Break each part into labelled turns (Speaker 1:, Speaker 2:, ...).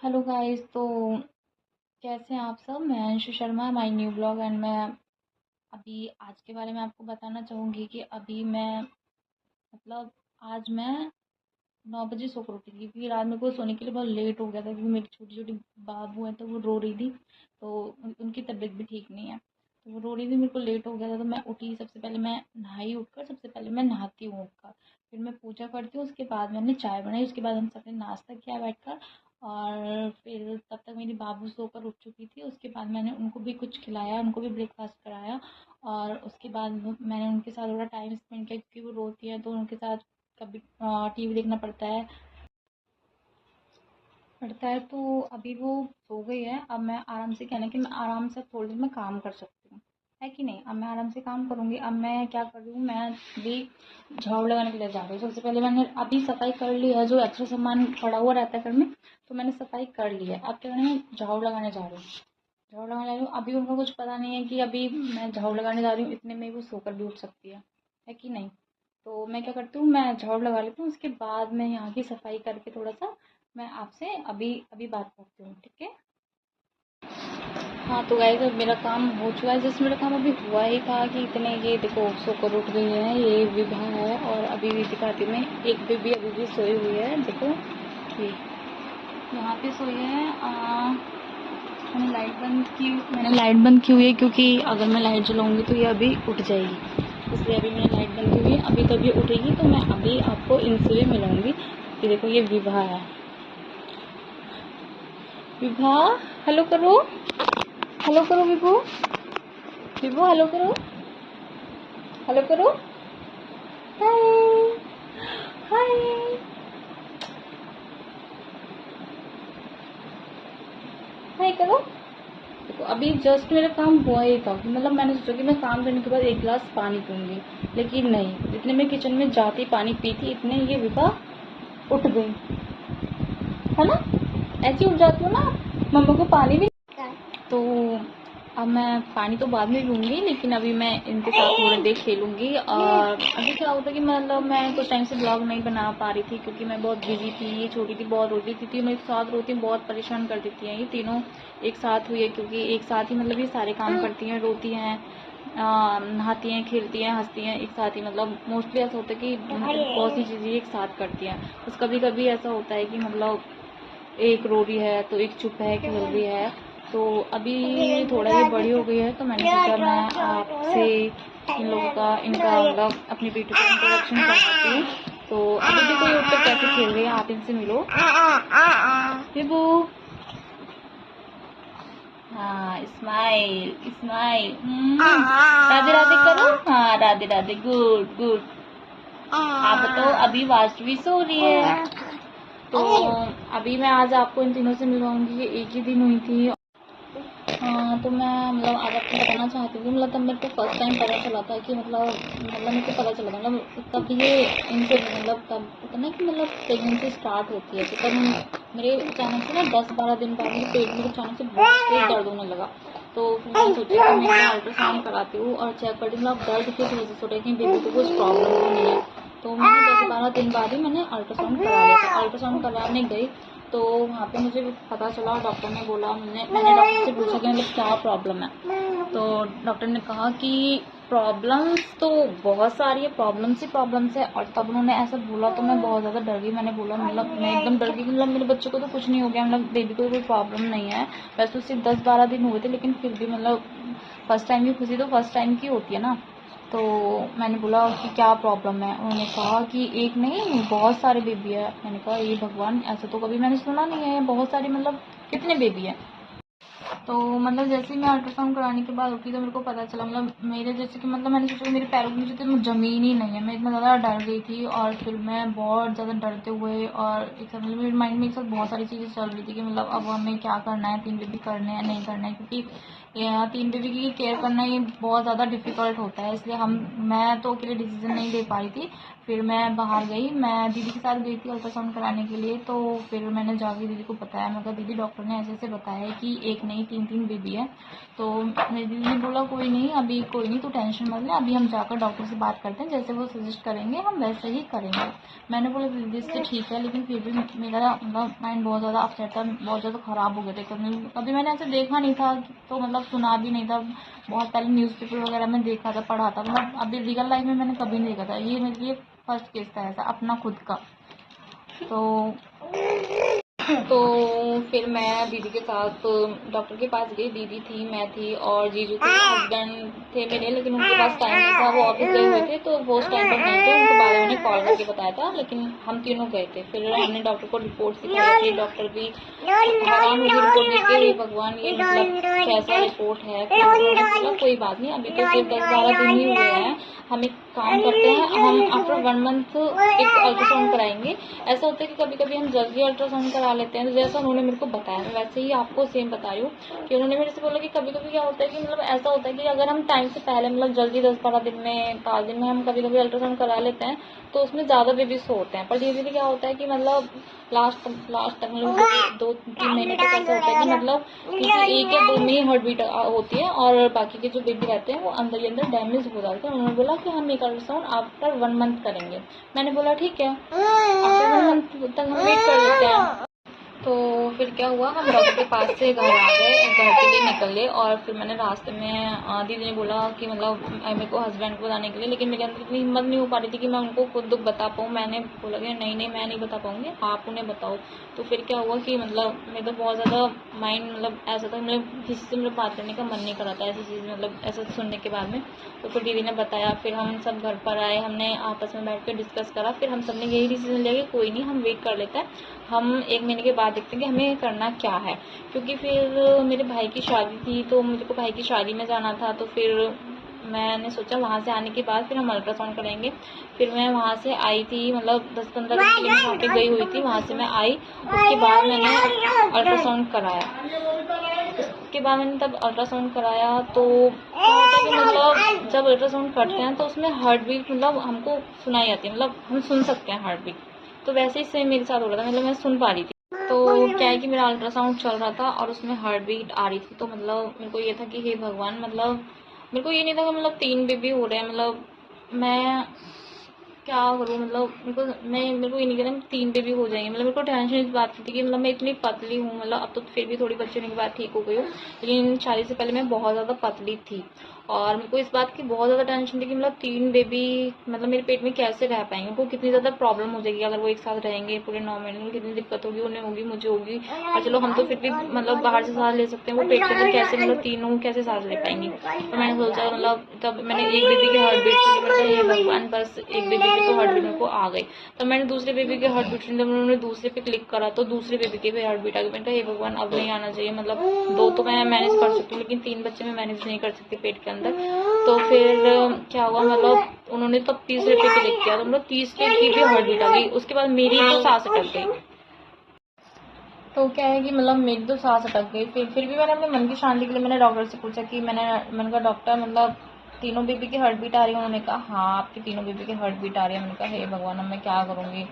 Speaker 1: Hello guys. तो कैसे हैं आप सब। मैं Anshu Sharma, my new blog. And मैं अभी आज के बारे में आपको बताना चाहूँगी कि अभी मैं मतलब आज मैं 9 बजे सो कर उठी थी, क्योंकि रात मेरे को सोने के लिए बहुत लेट हो गया था, क्योंकि मेरी छोटी छोटी बाबू है तो वो रो रही थी। तो उनकी तबीयत भी ठीक नहीं है, तो वो रो रही थी, मेरे को लेट हो गया था। तो मैं उठी, सबसे पहले मैं नहाई, उठकर सबसे पहले मैं नहाती हूँ उठकर, फिर मैं पूजा करती हूँ, उसके बाद मैंने चाय बनाई, उसके बाद हम सबने नाश्ता किया बैठकर। और फिर तब तक मेरी बाबू सोकर उठ चुकी थी, उसके बाद मैंने उनको भी कुछ खिलाया, उनको भी ब्रेकफास्ट कराया। और उसके बाद मैंने उनके साथ थोड़ा टाइम स्पेंड किया, क्योंकि वो रोती है तो उनके साथ कभी टीवी देखना पड़ता है। तो अभी वो सो गई है, अब मैं आराम से, कहना कि मैं आराम से थोड़ी देर में काम कर सकती हूँ, है कि नहीं। अब मैं आराम से काम करूँगी। अब मैं क्या कर रही हूँ, मैं अभी झाड़ू लगाने के लिए जा रही हूँ। सबसे पहले मैंने अभी सफाई कर ली है, जो एक्स्ट्रा सामान पड़ा हुआ रहता है घर में, तो मैंने सफाई कर ली है। अब क्या करना है, झाड़ू लगाने जा रही हूँ। झाड़ू लगाने जा रही हूँ, अभी उनको कुछ पता नहीं है कि अभी मैं झाड़ू लगाने जा रही हूँ, इतने में वो सोकर भी उठ सकती है कि नहीं। तो मैं क्या करती हूँ, मैं झाड़ू लगा लेती हूँ, उसके बाद मैं यहाँ की सफाई करके थोड़ा सा मैं आपसे अभी अभी बात करती हूँ, ठीक है। हाँ तो गाइस, अब मेरा काम हो चुका है। जैसे मेरा काम अभी हुआ ही था कि इतने, ये देखो सोकर उठ गई है, ये विभा है। और अभी भी दिखाती हूँ मैं, एक बेबी अभी भी सोई हुई है, देखो ये यहाँ पे सोई है। मैंने लाइट बंद की हुई है, क्योंकि अगर मैं लाइट जलाऊंगी तो ये अभी उठ जाएगी, इसलिए अभी मैंने लाइट बंद की हुई है। अभी तब ये उठेगी तो मैं अभी आपको इनसे भी मिलाऊंगी। ये देखो, ये विभा है। विभा, हेलो करो, हेलो करो विभू, विभू हेलो करो, हेलो करो, हाय हाय, हाय करो। देखो अभी जस्ट मेरा काम हुआ ही था, मतलब मैंने सोचा कि मैं काम करने के बाद एक गिलास पानी पीऊंगी, लेकिन नहीं, जितने मैं किचन में जाती पानी पी थी, इतने ये विभा उठ गई, है ना। ऐसी उठ जाती हूँ ना, मम्मा को पानी भी। तो अब मैं पानी तो बाद में पीऊँगी, लेकिन अभी मैं इनके साथ थोड़ी देर खेलूँगी। और अभी क्या होता है कि मतलब मैं कुछ टाइम से ब्लॉग नहीं बना पा रही थी, क्योंकि मैं बहुत बिजी थी। ये छोटी थी, बहुत रोती थी, तीनों एक साथ रोती हैं, बहुत परेशान कर देती हैं। ये तीनों एक साथ हुई है, क्योंकि एक साथ ही मतलब ये सारे काम करती हैं, रोती हैं, नहाती हैं, खेलती हैं, हंसती हैं, एक साथ ही। मतलब मोस्टली ऐसा होता है कि बहुत सी चीज़ें एक साथ करती हैं। बस कभी कभी ऐसा होता है कि मतलब एक रो रही है तो एक चुप है, खेल रही है। तो अभी थोड़ा ये बड़ी हो गई है, तो मैंने सोचा मैं आपसे इन लोगों का, इनका मतलब अपनी बेटी का इंट्रोडक्शन करवाती हूँ। तो अभी भी कोई ऊपर कैसे खेल रही है, आप इनसे मिलो। बिबू, हाँ स्माइल स्माइल, राधे राधे करो। हाँ राधे राधे, गुड गुड। आप बताओ, अभी वाशवी सो रही है। तो अभी मैं आज आपको इन तीनों से मिलवाऊंगी, ये एक ही दिन हुई थी। तो मैं मतलब आज आपको बताना चाहती हूँ, मतलब तब मेरे को फर्स्ट टाइम पता चला था कि मतलब मेरे को पता चला था, मतलब तब ये इनसे मतलब तब होता ना कि मतलब प्रेगनेंसी स्टार्ट होती है, तो तब मेरे अचानक से ना 10-12 दिन बाद मेरे पेट में अचानक से बहुत तेज दर्द होने लगा। तो फिर मैंने सोचा कि मैं अल्ट्रासाउंड कराती हूँ और चेक करती हूँ मतलब दर्द किस वजह से हो रहा है, कि बेबी को कुछ प्रॉब्लम तो नहीं है। तो मैंने 10-12 दिन बाद ही मैंने अल्ट्रासाउंड करा लिया था। अल्ट्रासाउंड कराने गई तो वहाँ पे मुझे पता चला, डॉक्टर ने बोला, मैंने डॉक्टर से पूछा कि मतलब क्या प्रॉब्लम है। तो डॉक्टर ने कहा कि प्रॉब्लम्स तो बहुत सारी है, प्रॉब्लम्स है। और तब उन्होंने ऐसा बोला तो मैं बहुत ज़्यादा डर गई। मैंने बोला, मतलब मैं एकदम डर गई, मतलब मेरे बच्चे को तो कुछ नहीं हो गया, मतलब बेबी को कोई प्रॉब्लम नहीं है। वैसे तो सिर्फ 10-12 दिन हुए थे, लेकिन फिर भी मतलब फर्स्ट टाइम की खुशी तो फर्स्ट टाइम की होती है ना। तो मैंने बोला कि क्या प्रॉब्लम है। उन्होंने कहा कि एक नहीं, बहुत सारे बेबी है। मैंने कहा ये भगवान, ऐसा तो कभी मैंने सुना नहीं है, बहुत सारे मतलब कितने बेबी है। तो मतलब जैसे ही मैं अल्ट्रासाउंड कराने के बाद उठी तो मेरे को पता चला, मतलब मेरे जैसे कि मतलब मैंने सोचा मेरे पैरों के नीचे तो ज़मीन ही नहीं है। मैं इतना ज़्यादा डर गई थी, और फिर मैं बहुत ज़्यादा डरते हुए, और एक साथ मतलब मेरे माइंड में एक साथ बहुत सारी चीज़ें चल रही थी कि मतलब अब हमें क्या करना है, 3 बेबी करने हैं नहीं करना है, क्योंकि 3 बेबी की केयर करना ये बहुत ज़्यादा डिफ़िकल्ट होता है, इसलिए मैं तो अकेले डिसीजन नहीं ले पा रही थी। फिर मैं बाहर गई, मैं दीदी के साथ गई थी अल्ट्रासाउंड कराने के लिए। तो फिर मैंने जाके दीदी को बताया, मैं कहा दीदी डॉक्टर ने ऐसे ऐसे बताया है कि एक नहीं 3 बेबी है। तो मेरी दीदी ने बोला कोई नहीं, अभी कोई नहीं, तो टेंशन मत ले, अभी हम जाकर डॉक्टर से बात करते हैं, जैसे वो सजेस्ट करेंगे हम वैसे ही करेंगे। मैंने बोला दीदी से ठीक है, लेकिन फिर भी मेरा मतलब माइंड बहुत ज़्यादा अपसेट था, बहुत ज़्यादा ख़राब हो गए थे। कभी मैंने ऐसे देखा नहीं था, तो मतलब सुना भी नहीं था। बहुत पहले न्यूज़पेपर वगैरह में देखा था, पढ़ा था, मतलब अभी रियल लाइफ में मैंने कभी नहीं देखा था। ये मेरे लिए फर्स्ट केस था ऐसा अपना खुद का। तो फिर मैं दीदी के साथ डॉक्टर के पास गई। दीदी थी, मैं थी और जीजू थे, हस्बैंड थे मेरे, लेकिन उनके पास टाइम नहीं था, वो ऑफिस गए हुए थे, तो वो उस टाइम पर नहीं थे। उनको बाद में उन्हें कॉल करके बताया था, लेकिन हम तीनों गए थे। फिर हमने डॉक्टर को रिपोर्ट दिखाई थी, डॉक्टर भी हैरान हुई रिपोर्ट देख के, भगवान ये मतलब कैसा रिपोर्ट है। फिर उन्होंने बोला कोई बात नहीं, अभी तो सिर्फ 10-12 दिन ही हुए हैं, हम एक काम करते हैं, हम आफ्टर 1 मंथ एक अल्ट्रासाउंड कराएंगे। ऐसा होता है कि कभी कभी हम जल्दी अल्ट्रासाउंड करा लेते हैं, तो जैसा उन्होंने मेरे को बताया मैं वैसे ही आपको सेम बता रही हूँ कि उन्होंने मेरे से बोला कि कभी कभी क्या होता है कि मतलब ऐसा होता है कि अगर हम टाइम से पहले मतलब जल्दी 10-12 दिन में 5 दिन में हम कभी कभी अल्ट्रासाउंड करा लेते हैं, तो उसमें ज़्यादा बेबीज होते हैं। पर धीरे धीरे क्या होता है कि मतलब लास्ट तक मतलब 2-3 महीने तक ऐसा होता है कि मतलब किसी 1 या 2 में ही हार्ट बीट होती है, और बाकी के जो बेबी रहते हैं वो अंदर ही अंदर डैमेज हो जाते हैं। उन्होंने बोला कि हम एक अल्ट्रासाउंड आफ्टर 1 मंथ करेंगे। मैंने बोला ठीक है, आफ्टर 1 मंथ तक हम वेट कर लेते हैं। तो फिर क्या हुआ, हम डॉक्टर के पास से घर आ गए, घर के लिए निकले। और फिर मैंने रास्ते में दीदी ने बोला कि मतलब मेरे को हस्बैंड को बताने के लिए, लेकिन मेरे अंदर इतनी हिम्मत नहीं हो पा रही थी कि मैं उनको खुद दुख बता पाऊँ। मैंने बोला कि नहीं मैं नहीं बता पाऊँगी, आप उन्हें बताओ। तो फिर क्या हुआ कि मतलब मेरा तो बहुत ज़्यादा माइंड मतलब ऐसा था, मतलब किसी से मेरा बात करने का मन नहीं कर रहा था ऐसी चीज़, मतलब ऐसा सुनने के बाद में। तो फिर दीदी ने बताया, फिर हम सब घर पर आए, हमने आपस में बैठ कर डिस्कस करा। फिर हम सब ने यही डिसीजन लिया कि कोई नहीं, हम वेट कर लेते हैं, हम 1 महीने के बाद देखते हैं कि हमें करना क्या है। क्योंकि फिर मेरे भाई की शादी थी, तो मुझे को भाई की शादी में जाना था। तो फिर मैंने सोचा वहाँ से आने के बाद फिर हम अल्ट्रासाउंड कराएंगे। फिर मैं वहाँ से आई थी, मतलब 10-15 दिन के लिए मैं वहाँ पे गई हुई थी। वहाँ से मैं आई, उसके बाद मैंने अल्ट्रासाउंड कराया। उसके बाद मैंने तब अल्ट्रासाउंड कराया, तो क्या होता है कि मतलब जब अल्ट्रासाउंड करते हैं तो उसमें हार्ट बीट मतलब हमको सुनाई आती है, मतलब हम सुन सकते हैं हार्ट बीट। तो वैसे ही सेम मेरे साथ हो रहा था, मतलब मैं सुन पा रही थी। तो क्या है कि मेरा अल्ट्रासाउंड चल रहा था और उसमें हार्ट बीट आ रही थी। तो मतलब मेरे को ये था कि हे भगवान, मतलब मेरे को ये नहीं था कि मतलब 3 बेबी हो रहे हैं, मतलब मैं क्या करूँ, मतलब मेरे को ये नहीं कहना 3 बेबी हो जाएंगे। मतलब मेरे को टेंशन इस बात की थी कि मतलब मैं इतनी पतली हूँ, मतलब अब तो फिर भी थोड़ी बच्चे होने के बाद ठीक हो गई हूँ, लेकिन शादी से पहले मैं बहुत ज़्यादा पतली थी। और मेरे को इस बात की बहुत ज़्यादा टेंशन थी कि मतलब 3 बेबी मतलब मेरे पेट में कैसे रह पाएंगे, उनको कितनी ज़्यादा प्रॉब्लम हो जाएगी अगर वो एक साथ रहेंगे पूरे 9 महीने में, कितनी दिक्कत होगी, उन्हें होगी, मुझे होगी। और चलो हम तो फिर भी मतलब बाहर से सांस ले सकते हैं, वो पेट के अंदर कैसे मतलब तीनों कैसे सांस ले पाएंगी। तो मैंने सोचा, मतलब तब मैंने एक बेबी के हार्ट बीट सुनी, मतलब ये भगवान बस एक बेबी की तो हार्ट बीट मेरे को आ गई। तो मैंने दूसरे बेबी के हार्ट बीट सुनी, जब उन्होंने दूसरे पे क्लिक करा तो दूसरे बेबी के भी हार्ट बीट आ गई। मैंने कहा हे भगवान अब नहीं आना चाहिए, मतलब 2 तो मैं मैनेज कर सकती हूँ, लेकिन 3 बच्चे मैं मैनेज नहीं कर सकती पेट के अंदर। तो फिर क्या हुआ, मतलब उन्होंने तब तीसरे पे क्लिक किया, तो मतलब तीसरे की भी हार्ट बीट आ गई। उसके बाद मेरी तो सांस अटक गई। तो क्या है कि मतलब मेरी तो सांस अटक गई। फिर भी मैंने अपने मन की शांति के लिए मैंने डॉक्टर से पूछा कि मैंने कहा डॉक्टर मतलब तीनों बेबी की हार्ट बीट आ रही है। उन्होंने कहा हाँ आपकी तीनों बेबी की हार्ट बीट आ रही है। मैंने कहा हे भगवान अब मैं क्या करूँगी।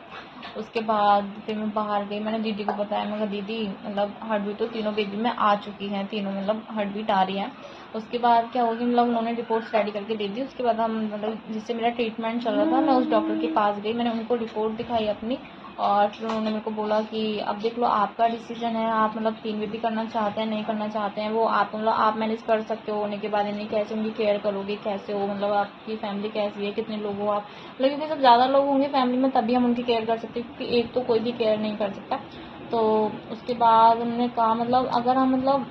Speaker 1: उसके बाद फिर मैं बाहर गई, मैंने दीदी को बताया, मैं कहा दीदी मतलब हार्ट बीट तो तीनों बेबी में आ चुकी है, तीनों मतलब हार्ट बीट आ रही है। उसके बाद क्या होगी, मतलब उन्होंने रिपोर्ट्स रेडी करके दे दी। उसके बाद हम मतलब जिससे मेरा ट्रीटमेंट चल रहा था, मैं उस डॉक्टर के पास गई, मैंने उनको रिपोर्ट दिखाई अपनी। और फिर उन्होंने मेरे को बोला कि अब देख लो आपका डिसीजन है, आप मतलब 3 बेबी करना चाहते हैं नहीं करना चाहते हैं, वो आप मतलब आप मैनेज कर सकते हो। होने के बाद इन्हें कैसे उनकी केयर करोगे, कैसे हो, मतलब आपकी फैमिली कैसी है, कितने लोग हो आप, मतलब क्योंकि जब ज़्यादा लोग होंगे फैमिली में तभी हम उनकी केयर कर सकते हैं, क्योंकि एक तो कोई भी केयर नहीं कर सकता। तो उसके बाद उन्होंने कहा मतलब अगर हम मतलब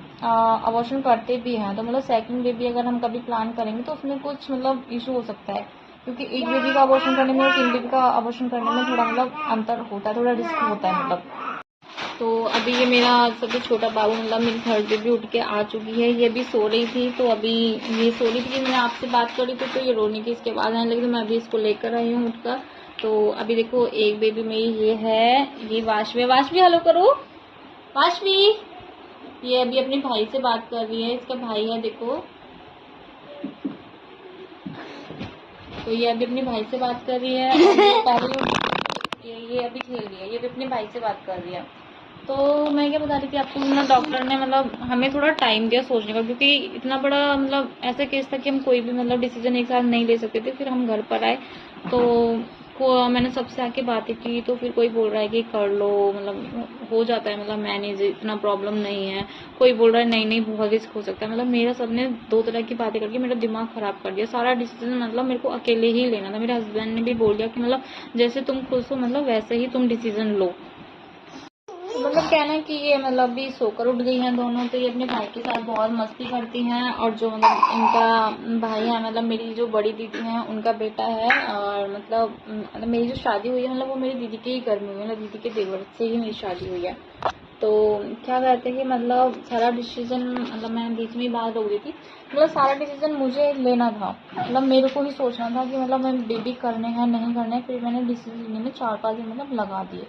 Speaker 1: अबॉर्शन करते भी हैं तो मतलब सेकंड बेबी अगर हम कभी प्लान करेंगे तो उसमें कुछ मतलब इशू हो सकता है, क्योंकि एक बेबी का अबॉर्शन करने में और 3 बेबी का अबॉर्शन करने में थोड़ा मतलब अंतर होता है, थोड़ा रिस्क होता है मतलब। तो अभी ये मेरा सबसे छोटा बाबू मतलब मेरी थर्ड बेबी उठ के आ चुकी है, ये भी सो रही थी। तो अभी ये सो रही थी कि मैंने आपसे बात करी थी तो ये रोने की इसके बाद आने लगी, तो मैं अभी इसको लेकर आई हूँ उठकर। तो अभी देखो एक बेबी मेरी ये है, ये वाशवी। वाशवी हेलो करो, वाशवी ये अभी अपने भाई से बात कर रही है, इसका भाई है देखो। तो ये अभी अपने भाई से बात कर रही है और ये अभी खेल रही है, ये भी अपने भाई से बात कर रही है। तो मैं क्या बता रही थी आपको, मतलब डॉक्टर ने मतलब हमें थोड़ा टाइम दिया सोचने का, क्योंकि इतना बड़ा मतलब ऐसा केस था कि हम कोई भी मतलब डिसीजन एक साथ नहीं ले सकते थे। फिर हम घर पर आए तो मैंने सबसे आके बातें की, तो फिर कोई बोल रहा है कि कर लो, मतलब हो जाता है, मतलब मैनेज, इतना प्रॉब्लम नहीं है। कोई बोल रहा है नहीं नहीं बहुत रिस्क हो सकता है। मतलब मेरा सबने दो तरह की बातें करके मेरा दिमाग खराब कर दिया। सारा डिसीजन मतलब मेरे को अकेले ही लेना था। मेरे हस्बैंड ने भी बोल दिया कि मतलब जैसे तुम खुश हो मतलब वैसे ही तुम डिसीजन लो। मतलब कहना है कि ये मतलब भी सोकर उठ गई हैं दोनों, तो ये अपने भाई के साथ बहुत मस्ती करती हैं। और जो मतलब इनका भाई है, मतलब मेरी जो बड़ी दीदी है उनका बेटा है, और मतलब मेरी जो शादी हुई है मतलब वो मेरी दीदी के ही घर में हुई है, मतलब दीदी के देवर से ही मेरी शादी हुई है। तो क्या कहते हैं कि मतलब सारा डिसीजन, मतलब मैं बीच में बात हो गई थी, मतलब सारा डिसीजन मुझे लेना था, मतलब मेरे को ही सोचना था कि मतलब मैं बेबी करने हैं नहीं करने। फिर मैंने डिसीजन लेने में 4-5 दिन मतलब लगा दिए,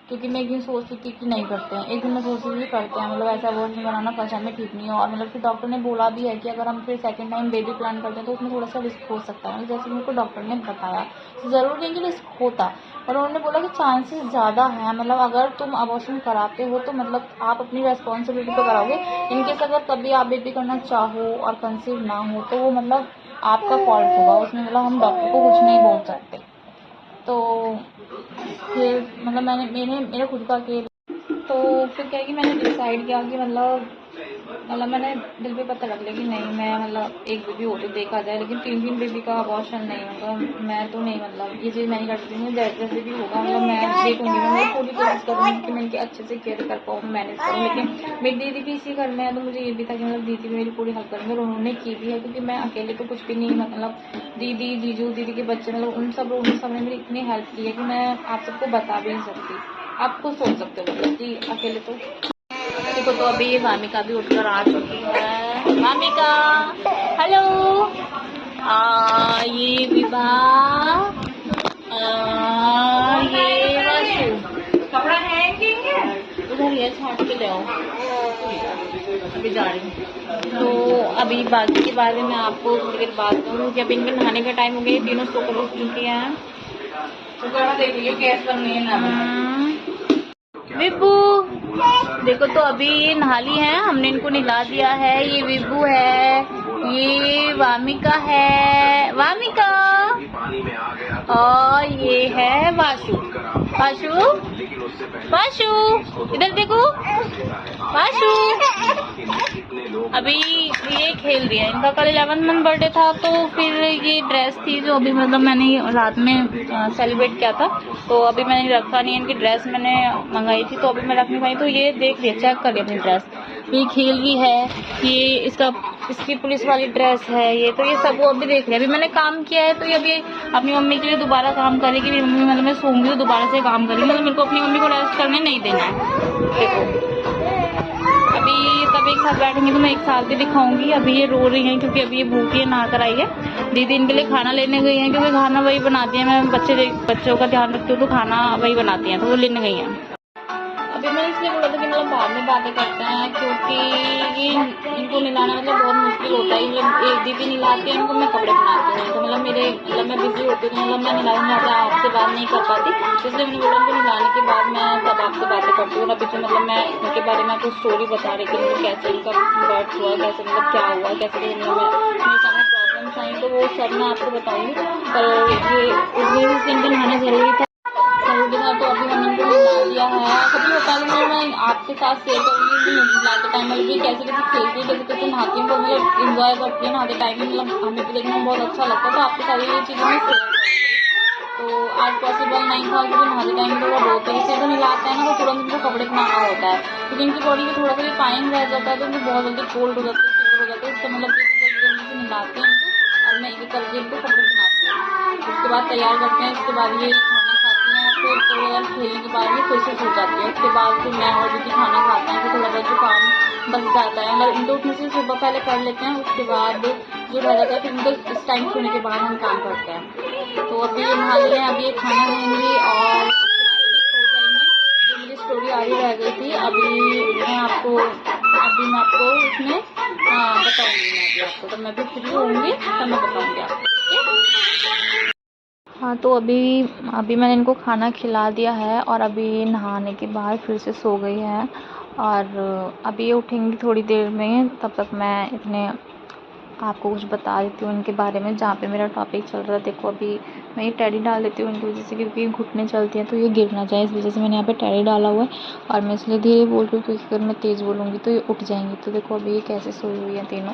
Speaker 1: क्योंकि मैं एक दिन सोच रही थी कि नहीं करते हैं, एक दिन मैं सोच रही थी करते हैं, मतलब ऐसा अबॉर्शन बनाना फर्स्ट टाइम में ठीक नहीं है। और मतलब फिर डॉक्टर ने बोला भी है कि अगर हम फिर सेकंड टाइम बेबी प्लान करते हैं तो उसमें थोड़ा सा रिस्क हो सकता है, मतलब जैसे मेरे को डॉक्टर ने बताया। ज़रूर नहीं कि रिस्क होता, और उन्होंने बोला कि चांसेस ज़्यादा हैं, मतलब अगर तुम अबॉर्शन कराते हो तो मतलब आप अपनी रेस्पॉन्सिबिलिटी पे कराओगे। इनकेस अगर तभी आप बेबी करना चाहो और कंसीव ना हो तो वो मतलब आपका फॉल्ट होगा, उसमें मतलब हम डॉक्टर को कुछ नहीं बोल सकते। तो फिर मतलब मेरा खुद का केस, तो फिर क्या है कि मैंने डिसाइड किया कि मतलब मैंने दिल पे पता रख लिया कि नहीं, मैं मतलब एक बेबी हो तो देखा जाए, लेकिन 3 बेबी का अबॉर्शन नहीं होगा। मैं तो नहीं, मतलब ये चीज़ मैं नहीं कर सकती हूँ। जैसे भी होगा मतलब मैं देखूंगी, मैं मतलब पूरी कोशिश करूँगी कि मैं इनकी अच्छे से केयर कर पाऊँ, मैनेज करूँ। लेकिन मेरी दीदी भी इसी घर में है, तो मुझे ये भी था कि मतलब दीदी मेरी पूरी हेल्प करेंगे, और उन्होंने की भी है, क्योंकि मैं अकेले तो कुछ भी नहीं, मतलब दीदी, जीजू, दीदी के बच्चे, मतलब उन सब ने मेरी इतनी हेल्प की है कि मैं आप सबको बता भी नहीं सकती। आप खुद सोच सकते हो मतलब कि अकेले तो देखो। तो अभी वामिका भी उठकर आ चुकी है। वामिका हेलो। ये विवाह, ये वशु कपड़ा हैंगिंग है उधर, ये छाट के ले आओ, अभी जा रही हूँ। तो अभी बाकी के बारे में आपको थोड़ी देर बात करूँ कि अभी इनके नहाने का टाइम हो गया, तीनों सोकर उठ चुकी हैं। देखिए गैस बन गई है ना विभू। देखो तो अभी ये नहाली है, हमने इनको नहला दिया है। ये विभू है, ये वामिका है, वामिका, और ये है वाशु। वाशु, वाशु इधर देखो, वाशु। अभी ये खेल रही है, इनका कल 11th मंथ बर्थडे था, तो फिर ये ड्रेस थी जो अभी मतलब मैंने रात में सेलिब्रेट किया था, तो अभी मैंने रखा नहीं। इनकी ड्रेस मैंने मंगाई थी तो अभी मैं रख नहीं पाई, तो ये देख रही है, चेक कर रही है अपनी ड्रेस। ये खेल रही है, ये इसकी पुलिस वाली ड्रेस है ये, तो ये सब वो अभी देख रही है। अभी मैंने काम किया है तो ये अभी अपनी मम्मी के लिए दोबारा काम करेगी। मेरी मम्मी मतलब मैं सोऊंगी तो दोबारा से काम करेगी, मतलब मेरे को अपनी मम्मी को रेस्ट करने नहीं देना है। देखो अभी तब एक साथ बैठेंगे तो मैं एक साथ भी दिखाऊंगी। अभी ये रो रही हैं क्योंकि अभी ये भूखी है, नहा कर आई है। दीदी इनके लिए खाना लेने गई हैं, क्योंकि खाना वही बनाती है, मैं बच्चों का ध्यान रखती हूँ तो खाना वही बनाती हैं, तो वो लेने गई हैं। अभी मैंने इसलिए बोला था कि मतलब बाद में बातें करते हैं, क्योंकि ये इनको नहलाना मतलब बहुत मुश्किल होता है। मतलब एक दीदी नहलाती है इनको, मैं कपड़े बनाती हूँ, तो मतलब मैं बिजी होती हूँ, तो मतलब मैं नहलाते आपसे बात नहीं कर पाती, इसलिए मैंने बोला इनको नहलाने के बाद मैं तब आपसे बातें करती हूँ। अभी तो मतलब मैं इनके बारे में आपको स्टोरी बता रही थी, मतलब कैसे इनका बर्थ हुआ, कैसे मतलब क्या हुआ, कैसे मेरे सामने प्रॉब्लम्स आई, तो वो सब मैं आपको बताऊँगी। पर ये उस दिन इनको नहाना ज़रूरी था, तो अभी हमने इनको नहला दिया है। कभी होता है मैं आपके साथ शेयर करूँगी कि नहलाते टाइम मतलब भी कैसे कैसे खेलती है, कैसे कैसे नहाती हूँ, तो मतलब इंजॉय करती है नहाते टाइम में, मतलब हमें तो देखना बहुत अच्छा लगता है, तो आपके सारी ये चीज़ें मैं शेयर करूँगी। तो आज पॉसिबल नहीं था क्योंकि नहाते टाइम में थोड़ा बहुत है, जैसे नहलाते हैं ना तो तुरंत इनको कपड़े पहनाना होता है, क्योंकि इनकी बॉडी में थोड़ा सा भी टाइम रह जाता है तो इनको बहुत जल्दी कोल्ड हो जाता है, फीवर हो जाता है। इसका मतलब जल्दी जल्दी से नहलाते हैं इनको, और मैं एक एक करके इनको कपड़े पहनाती हूँ, उसके बाद तैयार करते हैं, उसके बाद ये खाना खाती हैं, फिर थोड़ी देर खेलने के बाद ये फिर से सो जाती है। उसके बाद फिर मैं और दीदी खाना खाते हैं, फिर थोड़ा बहुत जो काम बच जाता है, मतलब इनको उठने से सुबह पहले कर लेते हैं, उसके बाद जो रह जाता है फिर इनको इस टाइम सोने के बाद हम काम करते हैं। तो अभी ये नहा लिए हैं, अभी ये खाना खाएंगी और उसके बाद अभी सो जाएंगी। जो मेरी स्टोरी आधी रह गई थी अभी मैं आपको अभी मैं आपको इसमें बताऊंगी, मैं अभी आपको, तो मैं भी फ्री होंगी तो मैं बताऊंगी आपको, ठीक है। हाँ, तो अभी मैंने इनको खाना खिला दिया है और अभी नहाने के बाद फिर से सो गई है और अभी ये उठेंगी थोड़ी देर में। तब तक मैं इतने आपको कुछ बता देती हूँ उनके बारे में, जहाँ पे मेरा टॉपिक चल रहा है। देखो, अभी मैं ये टेडी डाल देती हूँ उनकी वजह से, क्योंकि घुटने चलती हैं तो ये गिर ना जाए, इस वजह से मैंने यहाँ पे टेडी डाला हुआ है। और मैं इसलिए धीरे बोल रही हूँ क्योंकि अगर मैं तेज़ बोलूँगी तो ये उठ जाएंगी। तो देखो अभी ये कैसे सोई हुई है तीनों।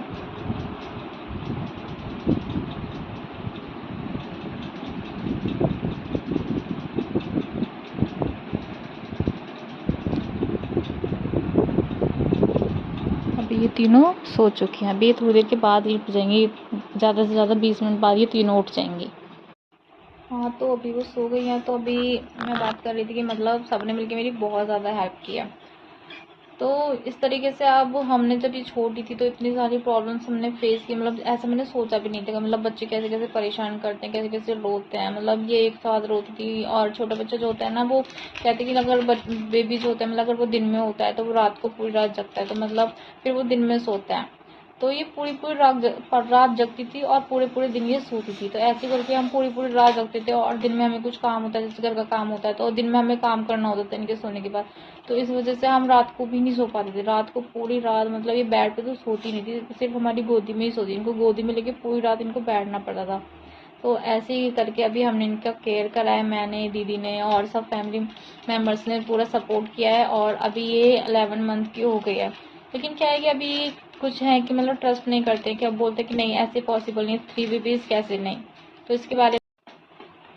Speaker 1: अभी ये तीनों सो चुकी हैं। अभी ये थोड़ी देर के बाद ही उठ जाएंगी, ज़्यादा से ज़्यादा 20 मिनट बाद ये तीनों उठ जाएंगी। हाँ, तो अभी वो सो गई हैं। तो अभी मैं बात कर रही थी कि मतलब सबने मिलके मेरी बहुत ज़्यादा हेल्प किया। तो इस तरीके से अब हमने जब ये छोटी थी तो इतनी सारी प्रॉब्लम्स हमने फेस की, मतलब ऐसा मैंने सोचा भी नहीं था। मतलब बच्चे कैसे कैसे परेशान करते हैं, कैसे कैसे रोते हैं। मतलब ये एक साथ रोती थी और छोटा बच्चा जो होता है ना, वो कहते हैं कि अगर बेबी जो होता है, मतलब अगर वो दिन में होता है तो वो रात को पूरी रात जगता है, तो मतलब फिर वो दिन में सोता है। तो ये पूरी पूरी रात जगती थी और पूरे पूरे दिन ये सोती थी। तो ऐसे करके हम पूरी पूरी रात जगते थे और दिन में हमें कुछ काम होता है, जैसे घर का काम होता है, तो दिन में हमें काम करना होता था इनके सोने के बाद। तो इस वजह से हम रात को भी नहीं सो पाते थे। रात को पूरी रात मतलब ये बेड पे तो सोती नहीं थी, सिर्फ हमारी गोदी में ही सोती। इनको गोदी में लेके पूरी रात इनको बैठना पड़ता था। तो ऐसे ही करके अभी हमने इनका केयर करा है, मैंने, दीदी ने और सब फैमिली मेम्बर्स ने पूरा सपोर्ट किया है। और अभी ये 11 मंथ की हो गई है। लेकिन क्या है कि अभी कुछ है कि मतलब ट्रस्ट नहीं करते, कि अब बोलते कि नहीं ऐसे पॉसिबल नहीं, 3 बेबीज़ कैसे नहीं। तो इसके बारे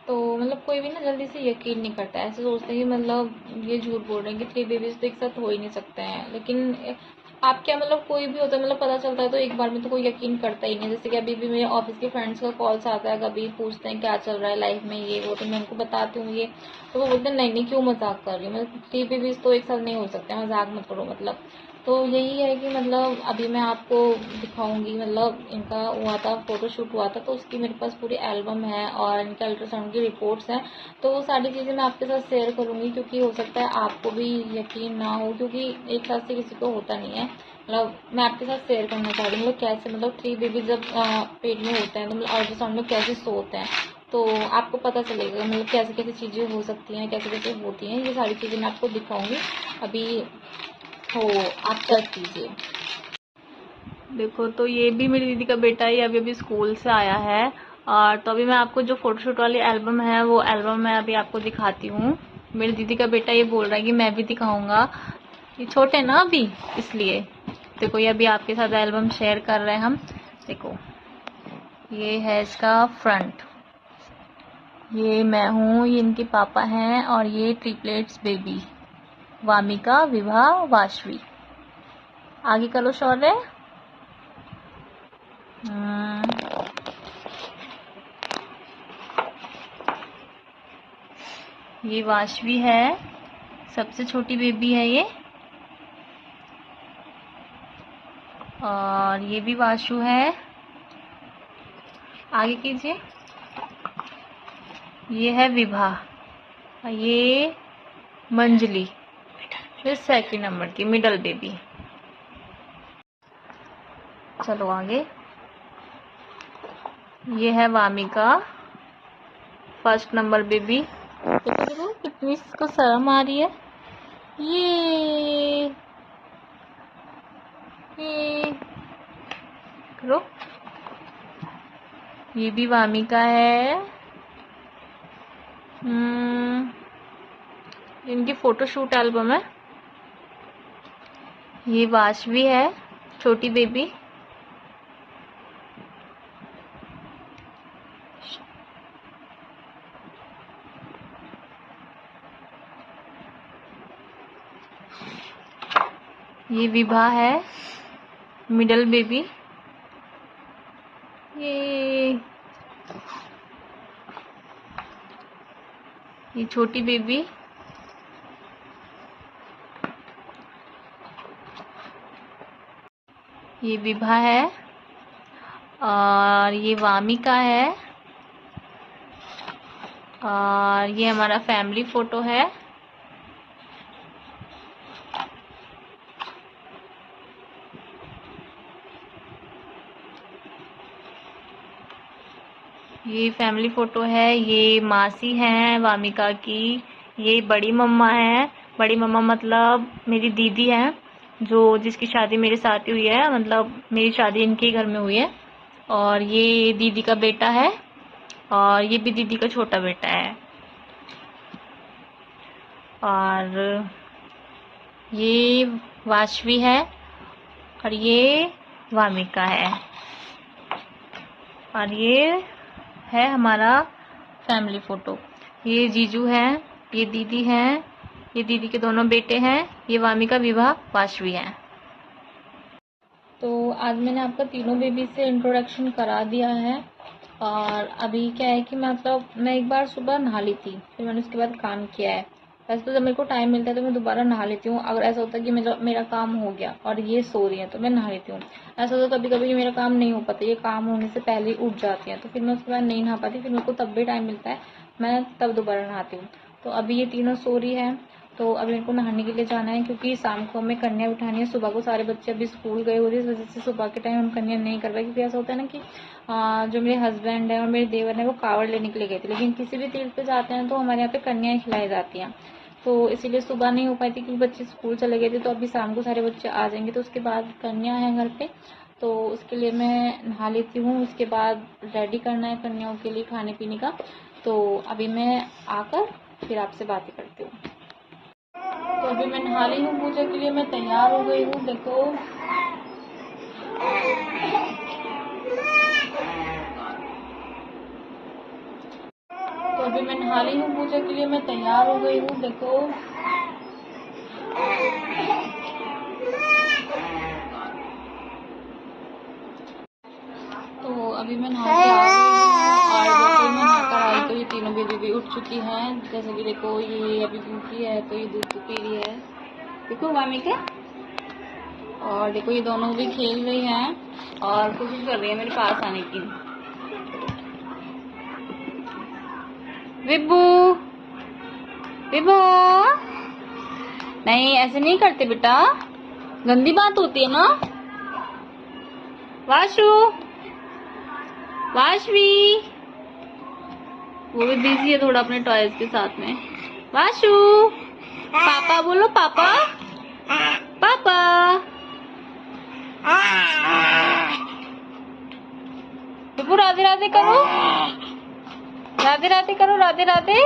Speaker 1: तो मतलब कोई भी ना जल्दी से यकीन नहीं करता है, ऐसे सोचते हैं कि मतलब ये झूठ बोल रहे हैं कि 3 बेबीज़ तो एक साथ हो ही नहीं सकते हैं। लेकिन आप क्या मतलब कोई भी होता है, मतलब पता चलता है तो एक बार में तो कोई यकीन करता ही नहीं। जैसे कि अभी भी मेरे ऑफिस के फ्रेंड्स का कॉल्स आता है, कभी पूछते हैं क्या चल रहा है लाइफ में, ये वो, तो मैं उनको बताती हूँ ये, तो वो बोलते हैं नहीं नहीं क्यों मजाक कर रही है, मतलब 3 बेबीज़ तो एक साथ नहीं हो सकते, मजाक मत करो मतलब। तो यही है कि मतलब अभी मैं आपको दिखाऊंगी, मतलब इनका हुआ था फ़ोटोशूट हुआ था, तो उसकी मेरे पास पूरी एल्बम है और इनके अल्ट्रासाउंड की रिपोर्ट्स हैं। तो वो सारी चीज़ें मैं आपके साथ शेयर करूंगी, क्योंकि हो सकता है आपको भी यकीन ना हो, क्योंकि एक साथ से किसी को होता नहीं है। मतलब मैं आपके साथ शेयर करना चाह रही हूँ मतलब कैसे, मतलब 3 बेबी जब पेट में होते हैं तो मतलब अल्ट्रासाउंड में कैसे सोते हैं, तो आपको पता चलेगा मतलब कैसे कैसे चीज़ें हो सकती हैं, कैसे कैसे होती हैं। ये सारी चीज़ें मैं आपको दिखाऊंगी अभी। तो आप चेक कीजिए। देखो, तो ये भी मेरी दीदी का बेटा ही अभी अभी स्कूल से आया है। और तो अभी मैं आपको जो फोटोशूट वाली एल्बम है वो एल्बम मैं अभी आपको दिखाती हूँ। मेरी दीदी का बेटा ये बोल रहा है कि मैं भी दिखाऊंगा, ये छोटे ना अभी, इसलिए। देखो, ये अभी आपके साथ एल्बम शेयर कर रहे हैं हम। देखो, ये है इसका फ्रंट, ये मैं हूँ, ये इनके पापा हैं और ये ट्रिपलेट्स बेबी, वामिका, विभा, वाशवी। आगे करो शौर्य। ये वाशवी है, सबसे छोटी बेबी है ये। और ये भी वाशु है। आगे कीजिए। ये है विभा, ये मंजली, फिर सेकंड नंबर की मिडल बेबी। चलो आगे। ये है वामिका, फर्स्ट नंबर बेबी। देखो कितनी इसको शर्म आ रही है। ये करो। ये भी वामिका है। इनकी फोटोशूट एल्बम है। ये वाशवी है, छोटी बेबी। ये विभा है, मिडल बेबी। ये छोटी बेबी। ये विभा है और ये वामिका है। और ये हमारा फैमिली फोटो है। ये फैमिली फोटो है। ये मासी है वामिका की। ये बड़ी मम्मा है। बड़ी मम्मा मतलब मेरी दीदी है, जो जिसकी शादी मेरे साथ ही हुई है, मतलब मेरी शादी इनके घर में हुई है। और ये दीदी का बेटा है, और ये भी दीदी का छोटा बेटा है। और ये वाशवी है, और ये वामिका है, और ये है हमारा फैमिली फोटो। ये जीजू है, ये दीदी है, ये दीदी के दोनों बेटे हैं, ये वामिका, विवाह, वाशवी है। तो आज मैंने आपका तीनों बेबी से इंट्रोडक्शन करा दिया है। और अभी क्या है कि मतलब मैं एक बार सुबह नहा ली थी, फिर मैंने उसके बाद काम किया है। वैसे तो जब मेरे को टाइम मिलता है तो मैं दोबारा नहा लेती हूँ। अगर ऐसा होता है कि मेरा काम हो गया और ये सो रही है तो मैं नहा लेती हूँ। ऐसा होता है कभी कभी कि मेरा काम नहीं हो पाता, ये काम होने से पहले ही उठ जाती हैं, तो फिर मैं उसके बाद नहीं नहा पाती। फिर मेरे को तब भी टाइम मिलता है, मैं तब दोबारा नहाती हूँ। तो अभी ये तीनों सो रही है, तो अब इनको नहाने के लिए जाना है, क्योंकि शाम को हमें कन्या बिठानी है। सुबह को सारे बच्चे अभी स्कूल गए हुए थे, इस वजह से सुबह के टाइम हम कन्या नहीं कर पाए। क्योंकि ऐसा होता है ना कि जो मेरे हस्बैंड है और मेरे देवर है वो कावड़ लेने के लिए गए थे, लेकिन किसी भी तीर्थ पे जाते हैं तो हमारे यहाँ पे कन्याएं खिलाई जाती हैं। तो इसीलिए सुबह नहीं हो पाई थी, क्योंकि बच्चे स्कूल चले गए थे। तो अभी शाम को सारे बच्चे आ जाएंगे, तो उसके बाद कन्या है घर पे, तो उसके लिए मैं नहा लेती हूँ। उसके बाद रेडी करना है कन्याओं के लिए खाने पीने का। तो अभी मैं आकर फिर आपसे बातें करती हूँ। तो अभी मैं नहा ली हूँ, पूजा के लिए मैं तैयार हो गई हूँ। देखो तो अभी मैं नहा ली हूँ, पूजा के लिए मैं तैयार हो गई हूँ। देखो तो अभी मैं नहा के आ गई हूँ, और जैसे मैं नहाकर आई तो ये तीनों बेबी भी उठ चुकी हैं। जैसे कि देखो ये अभी भूखी है, तो ये दूध पी रही है, देखो वामिका। और देखो ये दोनों भी खेल रही हैं और कोशिश कर रही है मेरे पास आने की। विब्बू, विब्बू, नहीं ऐसे नहीं करते बेटा, गंदी बात होती है ना। वाशु, वाशवी, वो भी बिजी है थोड़ा अपने टॉयज के साथ में। वाशु, पापा बोलो, पापा, पापा। विब्बू राधे राधे करो, राधे राधे करो, राधे राधे।